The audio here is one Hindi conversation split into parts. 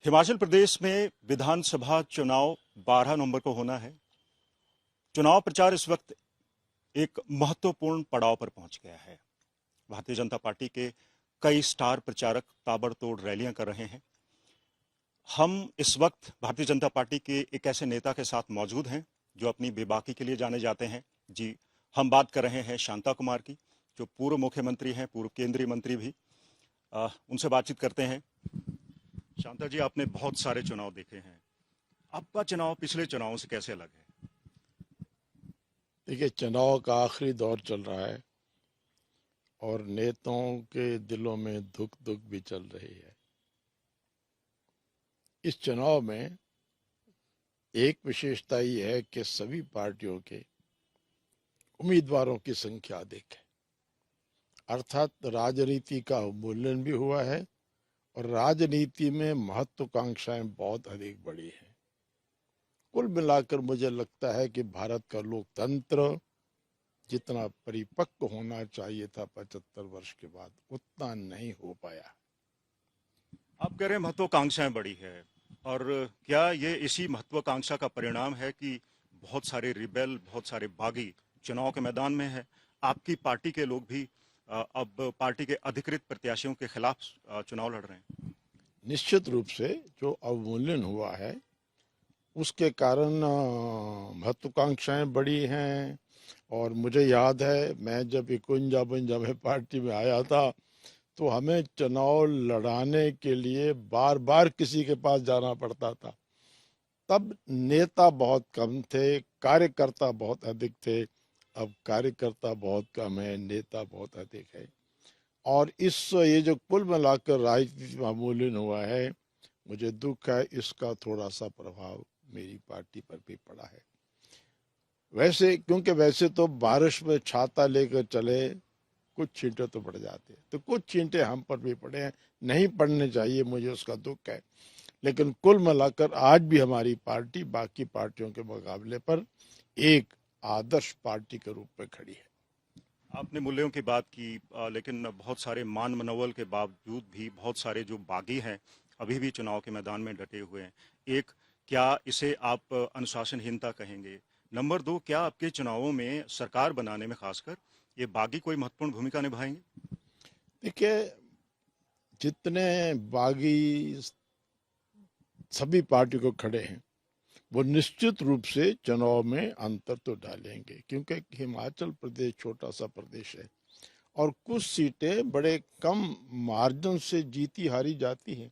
हिमाचल प्रदेश में विधानसभा चुनाव 12 नवंबर को होना है। चुनाव प्रचार इस वक्त एक महत्वपूर्ण पड़ाव पर पहुंच गया है। भारतीय जनता पार्टी के कई स्टार प्रचारक ताबड़तोड़ रैलियां कर रहे हैं। हम इस वक्त भारतीय जनता पार्टी के एक ऐसे नेता के साथ मौजूद हैं जो अपनी बेबाकी के लिए जाने जाते हैं। जी, हम बात कर रहे हैं शांता कुमार की, जो पूर्व मुख्यमंत्री हैं, पूर्व केंद्रीय मंत्री भी। उनसे बातचीत करते हैं। शांता जी, आपने बहुत सारे चुनाव देखे हैं, आपका चुनाव पिछले चुनावों से कैसे अलग है? देखिए, चुनाव का आखिरी दौर चल रहा है और नेताओं के दिलों में धुक धुक भी चल रही है। इस चुनाव में एक विशेषता ये है कि सभी पार्टियों के उम्मीदवारों की संख्या अधिक है, अर्थात राजनीति का उन्मूलन भी हुआ है और राजनीति में महत्वाकांक्षाएं बहुत अधिक बढ़ी हैं। कुल मिलाकर मुझे लगता है कि भारत का लोकतंत्र जितना परिपक्व होना चाहिए था 75 वर्ष के बाद, उतना नहीं हो पाया। आप कह रहे हैं महत्वाकांक्षाएं बढ़ी है, और क्या ये इसी महत्वाकांक्षा का परिणाम है कि बहुत सारे रिबेल, बहुत सारे बागी चुनाव के मैदान में है? आपकी पार्टी के लोग भी अब पार्टी के अधिकृत प्रत्याशियों के खिलाफ चुनाव लड़ रहे हैं। निश्चित रूप से जो अवमूल्यन हुआ है उसके कारण महत्वाकांक्षाएं बढ़ी हैं। और मुझे याद है, मैं जब 51 में पार्टी में आया था तो हमें चुनाव लड़ाने के लिए बार बार किसी के पास जाना पड़ता था। तब नेता बहुत कम थे, कार्यकर्ता बहुत अधिक थे। अब कार्यकर्ता बहुत कम है, नेता बहुत अधिक है। और ये जो कुल मिलाकर राजनीति में अवमूल्यन हुआ है, मुझे दुख है, इसका थोड़ा सा प्रभाव मेरी पार्टी पर भी पड़ा है। वैसे तो बारिश में छाता लेकर चले, कुछ छींटे तो पड़ जाते हैं, तो कुछ छींटे हम पर भी पड़े हैं। नहीं पड़ने चाहिए, मुझे उसका दुख है। लेकिन कुल मिलाकर आज भी हमारी पार्टी बाकी पार्टियों के मुकाबले पर एक आदर्श पार्टी के रूप में खड़ी है। आपने मूल्यों की बात की, लेकिन बहुत सारे मान मनोबल के बावजूद भी बहुत सारे जो बागी हैं अभी भी चुनाव के मैदान में डटे हुए हैं। एक, क्या इसे आप अनुशासनहीनता कहेंगे? नंबर दो, क्या आपके चुनावों में सरकार बनाने में खासकर ये बागी कोई महत्वपूर्ण भूमिका निभाएंगे? देखिए, जितने बागी सभी पार्टी को खड़े हैं वो निश्चित रूप से चुनाव में अंतर तो डालेंगे, क्योंकि हिमाचल प्रदेश छोटा सा प्रदेश है और कुछ सीटें बड़े कम मार्जिन से जीती हारी जाती हैं।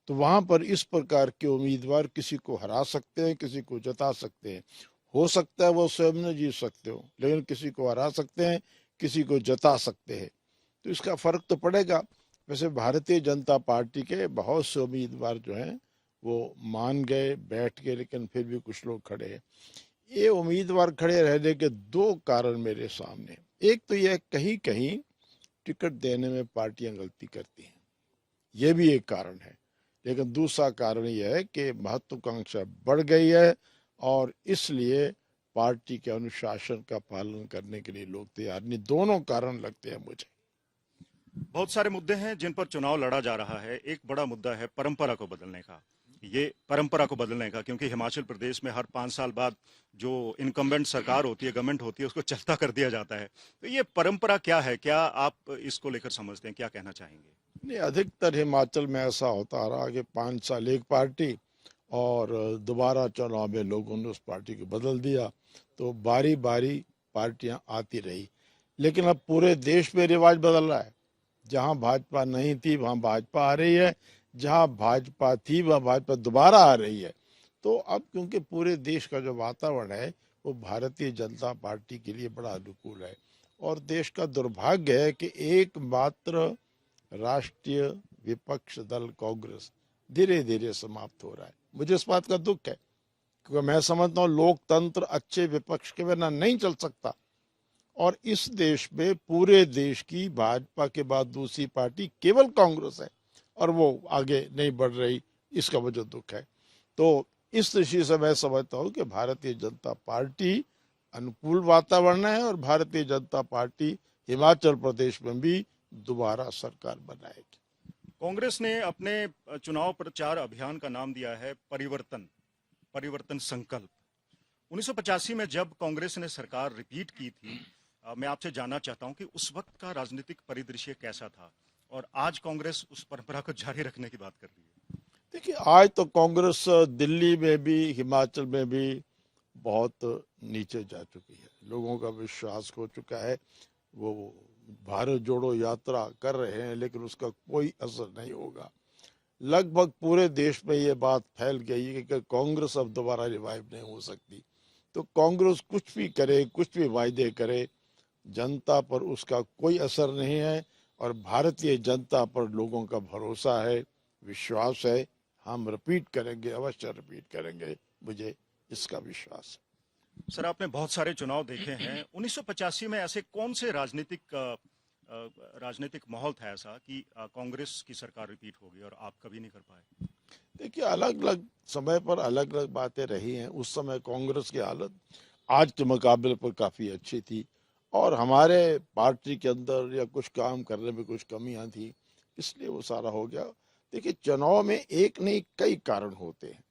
तो वहां पर इस प्रकार के उम्मीदवार किसी को हरा सकते हैं, किसी को जता सकते हैं। हो सकता है वो स्वयं न जीत सकते हो, लेकिन किसी को हरा सकते हैं, किसी को जता सकते हैं। तो इसका फर्क तो पड़ेगा। वैसे भारतीय जनता पार्टी के बहुत से उम्मीदवार जो हैं वो मान गए, बैठ गए, लेकिन फिर भी कुछ लोग खड़े हैं। ये उम्मीदवार खड़े रहने के दो कारण मेरे सामने। एक तो यह कहीं कहीं टिकट देने में पार्टियां गलती करती हैं, ये भी एक कारण है। लेकिन दूसरा कारण यह है कि महत्वाकांक्षा बढ़ गई है और इसलिए पार्टी के अनुशासन का पालन करने के लिए लोग तैयार नहीं। दोनों कारण लगते हैं मुझे। बहुत सारे मुद्दे हैं जिन पर चुनाव लड़ा जा रहा है। एक बड़ा मुद्दा है परंपरा को बदलने का। ये परंपरा को बदलने का, क्योंकि हिमाचल प्रदेश में हर 5 साल बाद जो इनकम्बेंट सरकार होती है, गवर्नमेंट होती है, उसको चलता कर दिया जाता है। तो ये परंपरा क्या है? क्या आप इसको लेकर समझते हैं? क्या कहना चाहेंगे? नहीं, अधिकतर हिमाचल में ऐसा होता रहा कि 5 साल एक पार्टी और दोबारा चुनाव में लोगों ने उस पार्टी को बदल दिया, तो बारी बारी पार्टियां आती रही। लेकिन अब पूरे देश में रिवाज बदल रहा है। जहां भाजपा नहीं थी वहां भाजपा आ रही है, जहां भाजपा थी वहां भाजपा दोबारा आ रही है। तो अब क्योंकि पूरे देश का जो वातावरण है वो भारतीय जनता पार्टी के लिए बड़ा अनुकूल है, और देश का दुर्भाग्य है कि एकमात्र राष्ट्रीय विपक्ष दल कांग्रेस धीरे धीरे समाप्त हो रहा है। मुझे इस बात का दुख है, क्योंकि मैं समझता हूँ लोकतंत्र अच्छे विपक्ष के बिना नहीं चल सकता। और इस देश में पूरे देश की भाजपा के बाद दूसरी पार्टी केवल कांग्रेस है और वो आगे नहीं बढ़ रही, इसका मुझे दुख है। तो इस दृष्टि से मैं समझता हूँ कि भारतीय जनता पार्टी अनुकूल वातावरण है और भारतीय जनता पार्टी हिमाचल प्रदेश में भी दोबारा सरकार बनाएगी। कांग्रेस ने अपने चुनाव प्रचार अभियान का नाम दिया है परिवर्तन, परिवर्तन संकल्प। 1985 में जब कांग्रेस ने सरकार रिपीट की थी, मैं आपसे जानना चाहता हूं कि उस वक्त का राजनीतिक परिदृश्य कैसा था और आज कांग्रेस उस परंपरा को जारी रखने की बात कर रही है। देखिए, आज तो कांग्रेस दिल्ली में भी हिमाचल में भी बहुत नीचे जा चुकी है। लोगों का विश्वास खो चुका है। वो भारत जोड़ो यात्रा कर रहे हैं लेकिन उसका कोई असर नहीं होगा। लगभग पूरे देश में ये बात फैल गई है कि कांग्रेस अब दोबारा रिवाइव नहीं हो सकती। तो कांग्रेस कुछ भी करे, कुछ भी वायदे करे, जनता पर उसका कोई असर नहीं है। और भारतीय जनता पर लोगों का भरोसा है, विश्वास है। हम रिपीट करेंगे, अवश्य रिपीट करेंगे, मुझे इसका विश्वास है। सर, आपने बहुत सारे चुनाव देखे हैं। 1985 में ऐसे कौन से राजनीतिक माहौल था ऐसा कि कांग्रेस की सरकार रिपीट होगी और आप कभी नहीं कर पाए? देखिए, अलग अलग समय पर अलग अलग बातें रही हैं। उस समय कांग्रेस की हालत आज के मुकाबले पर काफ़ी अच्छी थी और हमारे पार्टी के अंदर या कुछ काम करने में कुछ कमियां थी, इसलिए वो सारा हो गया। देखिए, चुनाव में एक नहीं कई कारण होते हैं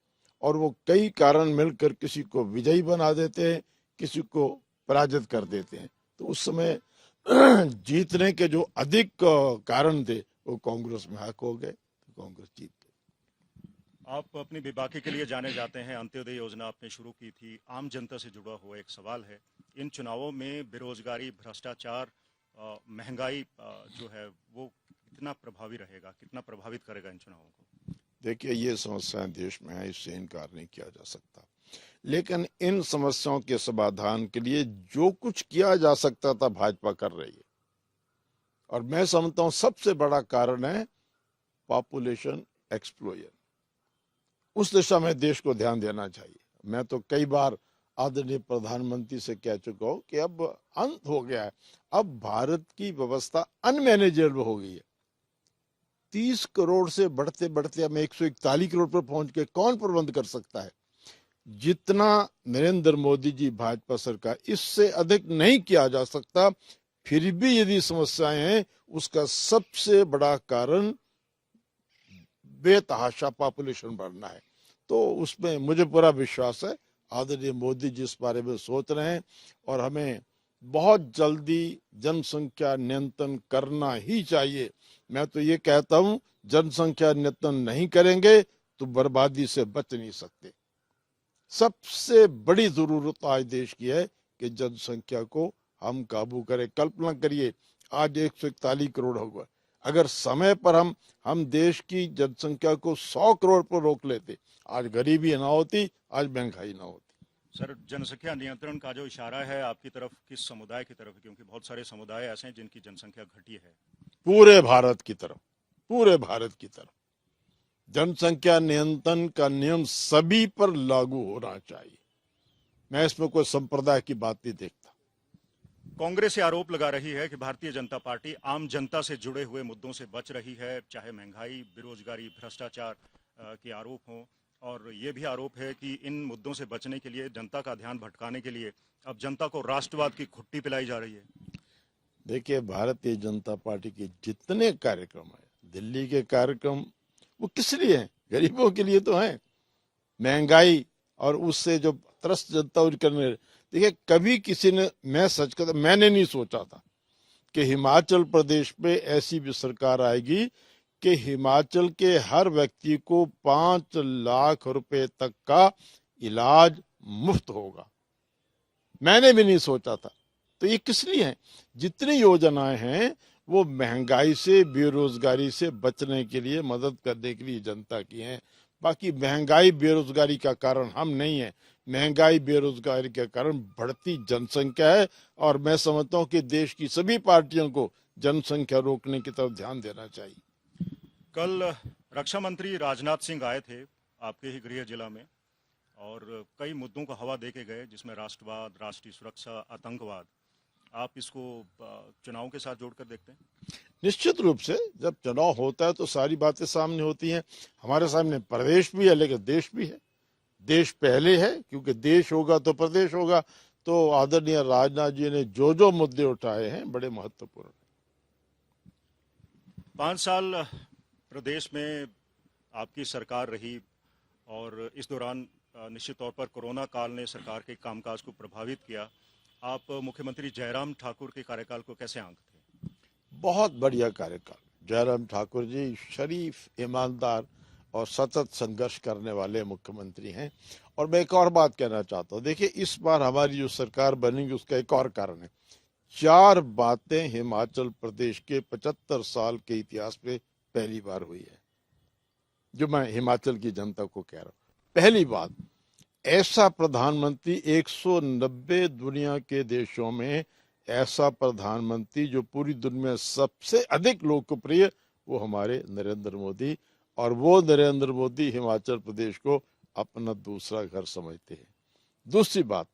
और वो कई कारण मिलकर किसी को विजयी बना देते हैं, किसी को पराजित कर देते हैं। तो उस समय जीतने के जो अधिक कारण थे वो कांग्रेस में हक हो गए, तो कांग्रेस जीत गई। आप अपनी बेबाकी के लिए जाने जाते हैं। अंत्योदय योजना आपने शुरू की थी। आम जनता से जुड़ा हुआ एक सवाल है, इन चुनावों में बेरोजगारी, भ्रष्टाचार, महंगाई जो है वो कितना प्रभावी रहेगा, कितना प्रभावित करेगा इन चुनावों को? देखिए, ये समस्याएं देश में है, इससे इनकार नहीं किया जा सकता। लेकिन इन समस्याओं के समाधान के लिए जो कुछ किया जा सकता था भाजपा कर रही है। और मैं समझता हूं सबसे बड़ा कारण है पॉपुलेशन एक्सप्लोजन। उस दिशा में देश को ध्यान देना चाहिए। मैं तो कई बार आदरणीय प्रधानमंत्री से कह चुका हूं कि अब अंत हो गया है। अब भारत की व्यवस्था अनमैनेजेबल हो गई है। 30 करोड़ से बढ़ते बढ़ते हम 141 करोड़ पर पहुंच के कौन प्रबंध कर सकता है? जितना नरेंद्र मोदी जी भाजपा सरकार, इससे अधिक नहीं किया जा सकता। फिर भी यदि समस्याएं हैं, उसका सबसे बड़ा कारण बेतहाशा पॉपुलेशन बढ़ना है। तो उसमें मुझे पूरा विश्वास है आदरणीय मोदी जी इस बारे में सोच रहे हैं और हमें बहुत जल्दी जनसंख्या नियंत्रण करना ही चाहिए। मैं तो ये कहता हूं, जनसंख्या नियंत्रण नहीं करेंगे तो बर्बादी से बच नहीं सकते। सबसे बड़ी जरूरत आज देश की है कि जनसंख्या को हम काबू करें। कल्पना करिए, आज 141 करोड़ होगा। अगर समय पर हम देश की जनसंख्या को 100 करोड़ पर रोक लेते, आज गरीबी ना होती, आज महंगाई ना होती। सर, जनसंख्या नियंत्रण का जो इशारा है आपकी तरफ, किस समुदाय की तरफ है? क्योंकि बहुत सारे समुदाय ऐसे हैं जिनकी जनसंख्या घटी है। पूरे भारत की तरफ, पूरे भारत की तरफ जनसंख्या नियंत्रण का नियम सभी पर लागू होना चाहिए। मैं इसमें कोई संप्रदाय की बात नहीं देखता। कांग्रेस ये आरोप लगा रही है कि भारतीय जनता पार्टी आम जनता से जुड़े हुए मुद्दों से बच रही है, चाहे महंगाई, बेरोजगारी, भ्रष्टाचार के आरोप हों। और ये भी आरोप है कि इन मुद्दों से बचने के लिए, जनता का ध्यान भटकाने के लिए अब जनता को राष्ट्रवाद की घुट्टी पिलाई जा रही है। देखिए, भारतीय जनता पार्टी के जितने कार्यक्रम है, दिल्ली के कार्यक्रम, वो किस लिए हैं? गरीबों के लिए तो हैं। महंगाई और उससे जो त्रस्त जनता करने, देखिए कभी किसी ने, मैं सच कहता, मैंने नहीं सोचा था कि हिमाचल प्रदेश में ऐसी भी सरकार आएगी कि हिमाचल के हर व्यक्ति को 5 लाख रुपए तक का इलाज मुफ्त होगा। मैंने भी नहीं सोचा था। तो ये किस लिए है? जितनी योजनाएं हैं वो महंगाई से, बेरोजगारी से बचने के लिए, मदद करने के लिए जनता की हैं। बाकी महंगाई बेरोजगारी का कारण हम नहीं है। महंगाई बेरोजगारी के कारण बढ़ती जनसंख्या है और मैं समझता हूं कि देश की सभी पार्टियों को जनसंख्या रोकने की तरफ ध्यान देना चाहिए। कल रक्षा मंत्री राजनाथ सिंह आए थे आपके ही गृह जिला में और कई मुद्दों को हवा दे के गए, जिसमें राष्ट्रवाद, राष्ट्रीय सुरक्षा, आतंकवाद। आप इसको चुनाव के साथ जोड़कर देखते हैं? निश्चित रूप से जब चुनाव होता है तो सारी बातें सामने होती हैं। हमारे सामने प्रदेश भी है लेकिन देश भी है। देश पहले है, क्योंकि देश होगा तो प्रदेश होगा। तो आदरणीय राजनाथ जी ने जो मुद्दे उठाए हैं बड़े महत्वपूर्ण। 5 साल प्रदेश में आपकी सरकार रही और इस दौरान निश्चित तौर पर कोरोना काल ने सरकार के कामकाज को प्रभावित किया। आप मुख्यमंत्री जयराम ठाकुर के कार्यकाल को कैसे आंकते हैं? बहुत बढ़िया कार्यकाल। जयराम ठाकुर जी शरीफ, ईमानदार और सतत संघर्ष करने वाले मुख्यमंत्री हैं। और मैं एक और बात कहना चाहता हूँ, देखिए इस बार हमारी जो सरकार बनेगी उसका एक और कारण है। 4 बातें हिमाचल प्रदेश के 75 साल के इतिहास में पहली बार हुई है, जो मैं हिमाचल की जनता को कह रहा हूँ। पहली बात, ऐसा प्रधानमंत्री 190 दुनिया के देशों में ऐसा प्रधानमंत्री जो पूरी दुनिया में सबसे अधिक लोकप्रिय, वो हमारे नरेंद्र मोदी। और वो नरेंद्र मोदी हिमाचल प्रदेश को अपना दूसरा घर समझते हैं। दूसरी बात,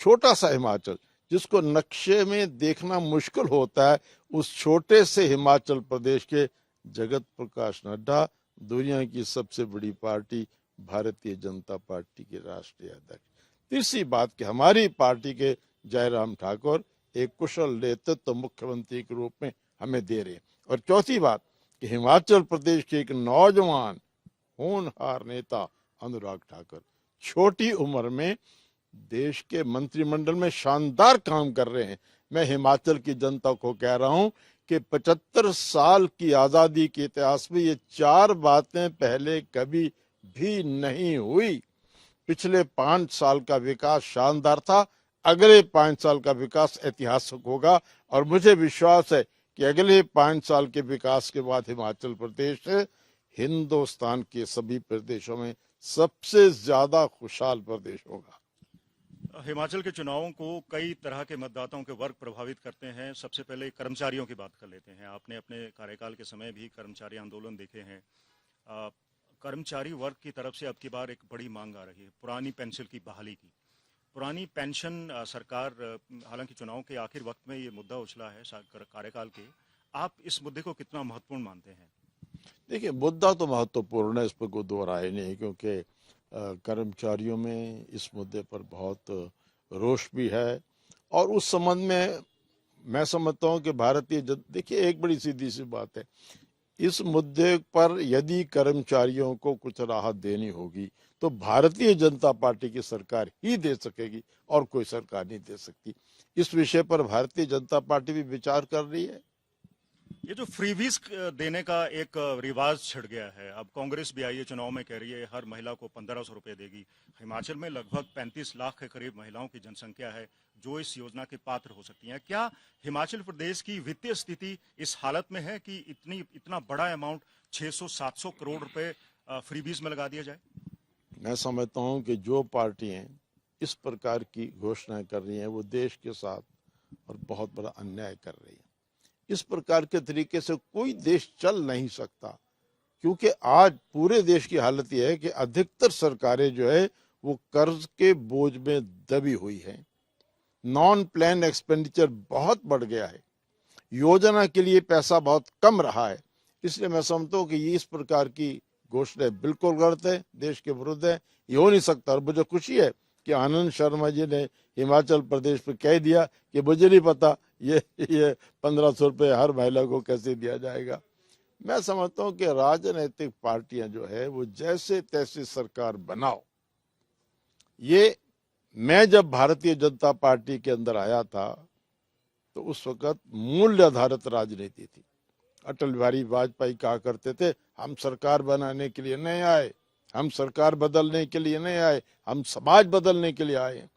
छोटा सा हिमाचल जिसको नक्शे में देखना मुश्किल होता है, उस छोटे से हिमाचल प्रदेश के जगत प्रकाश नड्डा दुनिया की सबसे बड़ी पार्टी भारतीय जनता पार्टी के राष्ट्रीय अध्यक्ष। तीसरी बात कि हमारी पार्टी के जयराम ठाकुर एक कुशल नेतृत्व मुख्यमंत्री के रूप में हमें दे रहे हैं। और चौथी बात कि हिमाचल प्रदेश के एक नौजवान होनहार नेता अनुराग ठाकुर छोटी उम्र में देश के मंत्रिमंडल में शानदार काम कर रहे हैं। मैं हिमाचल की जनता को कह रहा हूं कि 75 साल की आजादी के इतिहास में ये 4 बातें पहले कभी भी नहीं हुई। पिछले 5 साल का विकास शानदार था, अगले 5 साल का विकास ऐतिहासिक होगा। और मुझे विश्वास है कि अगले 5 साल के विकास के बाद हिमाचल प्रदेश हिंदुस्तान के सभी प्रदेशों में सबसे ज्यादा खुशहाल प्रदेश होगा। हिमाचल के चुनावों को कई तरह के मतदाताओं के वर्ग प्रभावित करते हैं। सबसे पहले कर्मचारियों की बात कर लेते हैं। आपने अपने कार्यकाल के समय भी कर्मचारी आंदोलन देखे हैं। कर्मचारी वर्ग की तरफ से अब की बार एक बड़ी मांग आ रही है पुरानी पेंशन की बहाली की। पुरानी पेंशन सरकार, हालांकि चुनाव के आखिर वक्त में ये मुद्दा उछला है कार्यकाल के, आप इस मुद्दे को कितना महत्वपूर्ण मानते हैं? देखिए, मुद्दा तो महत्वपूर्ण है, इस पर कोई दो राय नहीं, क्योंकि कर्मचारियों में इस मुद्दे पर बहुत रोष भी है। और उस संबंध में मैं समझता हूं कि देखिए एक बड़ी सीधी सी बात है, इस मुद्दे पर यदि कर्मचारियों को कुछ राहत देनी होगी तो भारतीय जनता पार्टी की सरकार ही दे सकेगी और कोई सरकार नहीं दे सकती। इस विषय पर भारतीय जनता पार्टी भी विचार कर रही है। ये जो फ्रीबीज देने का एक रिवाज छिड़ गया है, अब कांग्रेस भी आई है चुनाव में, कह रही है हर महिला को 1500 रुपए देगी। हिमाचल में लगभग 35 लाख के करीब महिलाओं की जनसंख्या है जो इस योजना के पात्र हो सकती हैं। क्या हिमाचल प्रदेश की वित्तीय स्थिति इस हालत में है कि इतना बड़ा अमाउंट 600-700 करोड़ रुपए फ्रीबीज में लगा दिया जाए? मैं समझता हूं कि जो पार्टियां इस प्रकार की घोषणाएं कर रही हैं वो देश के साथ और बहुत बड़ा अन्याय कर रही है। इस प्रकार के तरीके से कोई देश चल नहीं सकता, क्योंकि आज पूरे देश की हालत यह है कि अधिकतर सरकारें जो है वो कर्ज के बोझ में दबी हुई है। नॉन प्लान एक्सपेंडिचर बहुत बढ़ गया है, योजना के लिए पैसा बहुत कम रहा है। इसलिए मैं समझता हूँ कि ये इस प्रकार की घोषणा बिल्कुल गलत है, देश के विरुद्ध है, ये हो नहीं सकता। और मुझे खुशी है कि आनंद शर्मा जी ने हिमाचल प्रदेश पे कह दिया कि मुझे नहीं पता ये 1500 रुपये हर महिला को कैसे दिया जाएगा। मैं समझता हूँ कि राजनीतिक पार्टियां जो है वो जैसे तैसे सरकार बनाओ। ये मैं जब भारतीय जनता पार्टी के अंदर आया था तो उस वक्त मूल्य आधारित राजनीति थी। अटल बिहारी वाजपेयी कहा करते थे, हम सरकार बनाने के लिए नहीं आए, हम सरकार बदलने के लिए नहीं आए, हम समाज बदलने के लिए आए।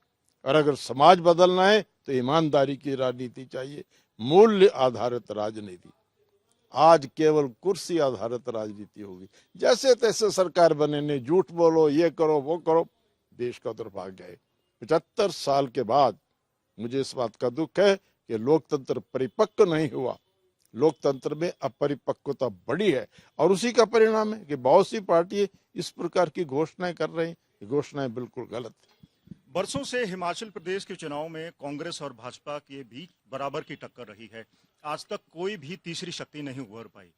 और अगर समाज बदलना है तो ईमानदारी की राजनीति चाहिए, मूल्य आधारित राजनीति। आज केवल कुर्सी आधारित राजनीति होगी। जैसे तैसे सरकार बनने, झूठ बोलो, ये करो वो करो, देश का दुर्भाग्य है। 75 साल के बाद मुझे इस बात का दुख है कि लोकतंत्र परिपक्व नहीं हुआ। लोकतंत्र में अपरिपक्वता बढ़ी है और उसी का परिणाम है कि बहुत सी पार्टी इस प्रकार की घोषणाएं कर रही हैं। घोषणाएं बिल्कुल गलत है। बरसों से हिमाचल प्रदेश के चुनाव में कांग्रेस और भाजपा के बीच बराबर की टक्कर रही है। आज तक कोई भी तीसरी शक्ति नहीं उभर पाई।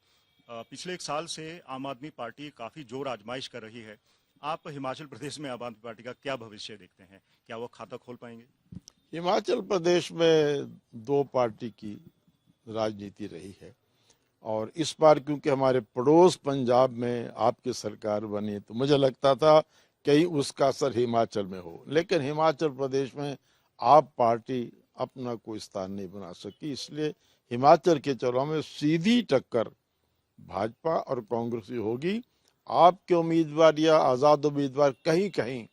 पिछले 1 साल से आम आदमी पार्टी काफी जोर आजमाइश कर रही है। आप हिमाचल प्रदेश में आम आदमी पार्टी का क्या भविष्य देखते हैं? क्या वो खाता खोल पाएंगे? हिमाचल प्रदेश में 2 पार्टी की राजनीति रही है और इस बार क्योंकि हमारे पड़ोस पंजाब में आपकी सरकार बनी तो मुझे लगता था कहीं उसका असर हिमाचल में हो, लेकिन हिमाचल प्रदेश में आप पार्टी अपना कोई स्थान नहीं बना सकी। इसलिए हिमाचल के चुनाव में सीधी टक्कर भाजपा और कांग्रेस की होगी। आपके उम्मीदवार या आजाद उम्मीदवार कहीं कहीं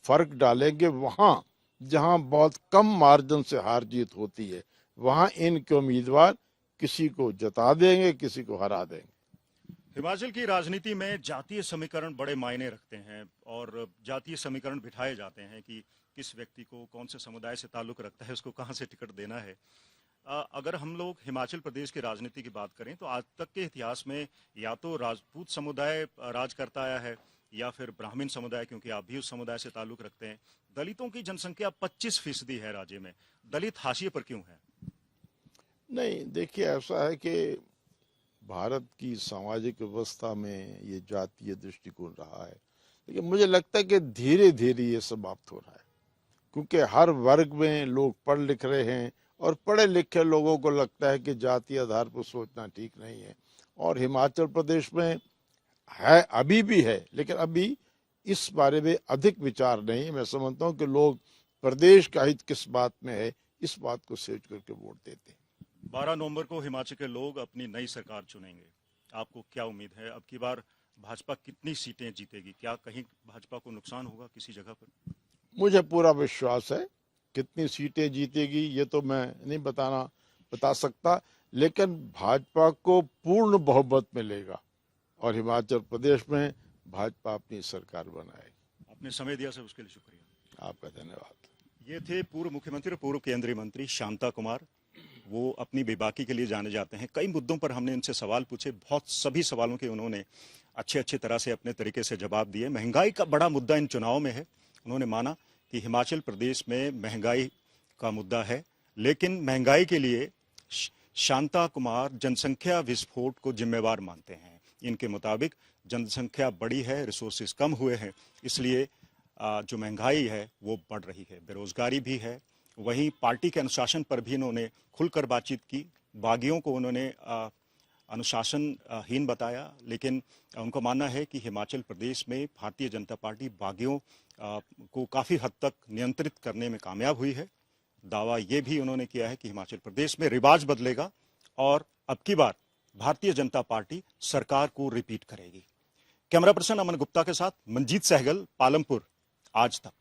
फर्क डालेंगे, वहां जहां बहुत कम मार्जिन से हार जीत होती है वहां इनके उम्मीदवार किसी को जता देंगे, किसी को हरा देंगे। हिमाचल की राजनीति में जातीय समीकरण बड़े मायने रखते हैं और जातीय समीकरण बिठाए जाते हैं कि किस व्यक्ति को कौन से समुदाय से ताल्लुक रखता है, उसको कहां से टिकट देना है। अगर हम लोग हिमाचल प्रदेश की राजनीति की बात करें तो आज तक के इतिहास में या तो राजपूत समुदाय राज करता आया है या फिर ब्राह्मण समुदाय, क्योंकि आप भी उस समुदाय से ताल्लुक रखते हैं। दलितों की जनसंख्या 25% है राज्य में। दलित हाशिए पर क्यों है? नहीं, देखिए ऐसा है कि भारत की सामाजिक व्यवस्था में ये जातीय दृष्टिकोण रहा है, लेकिन मुझे लगता है कि धीरे धीरे ये समाप्त हो रहा है, क्योंकि हर वर्ग में लोग पढ़ लिख रहे हैं और पढ़े लिखे लोगों को लगता है कि जातीय आधार पर सोचना ठीक नहीं है। और हिमाचल प्रदेश में है, अभी भी है, लेकिन अभी इस बारे में अधिक विचार नहीं है। मैं समझता हूँ कि लोग प्रदेश का हित किस बात में है इस बात को सोच करके वोट देते हैं। 12 नवंबर को हिमाचल के लोग अपनी नई सरकार चुनेंगे। आपको क्या उम्मीद है, अब की बार भाजपा कितनी सीटें जीतेगी? क्या कहीं भाजपा को नुकसान होगा किसी जगह पर? मुझे पूरा विश्वास है। कितनी सीटें जीतेगी ये तो मैं नहीं बता सकता, लेकिन भाजपा को पूर्ण बहुमत मिलेगा और हिमाचल प्रदेश में भाजपा अपनी सरकार बनाएगी। आपने समय दिया सर, उसके लिए शुक्रिया। आपका धन्यवाद। ये थे पूर्व मुख्यमंत्री और पूर्व केंद्रीय मंत्री शांता कुमार। वो अपनी बेबाकी के लिए जाने जाते हैं। कई मुद्दों पर हमने इनसे सवाल पूछे, बहुत सभी सवालों के उन्होंने अच्छे तरह से अपने तरीके से जवाब दिए। महंगाई का बड़ा मुद्दा इन चुनाव में है। उन्होंने माना कि हिमाचल प्रदेश में महंगाई का मुद्दा है, लेकिन महंगाई के लिए शांता कुमार जनसंख्या विस्फोट को जिम्मेवार मानते हैं। इनके मुताबिक जनसंख्या बड़ी है, रिसोर्सेज कम हुए हैं, इसलिए जो महंगाई है वो बढ़ रही है, बेरोजगारी भी है। वहीं पार्टी के अनुशासन पर भी इन्होंने खुलकर बातचीत की। बागियों को उन्होंने अनुशासनहीन बताया, लेकिन उनको मानना है कि हिमाचल प्रदेश में भारतीय जनता पार्टी बागियों को काफ़ी हद तक नियंत्रित करने में कामयाब हुई है। दावा ये भी उन्होंने किया है कि हिमाचल प्रदेश में रिवाज बदलेगा और अब की बार भारतीय जनता पार्टी सरकार को रिपीट करेगी। कैमरा पर्सन अमन गुप्ता के साथ मंजीत सहगल, पालमपुर, आज तक।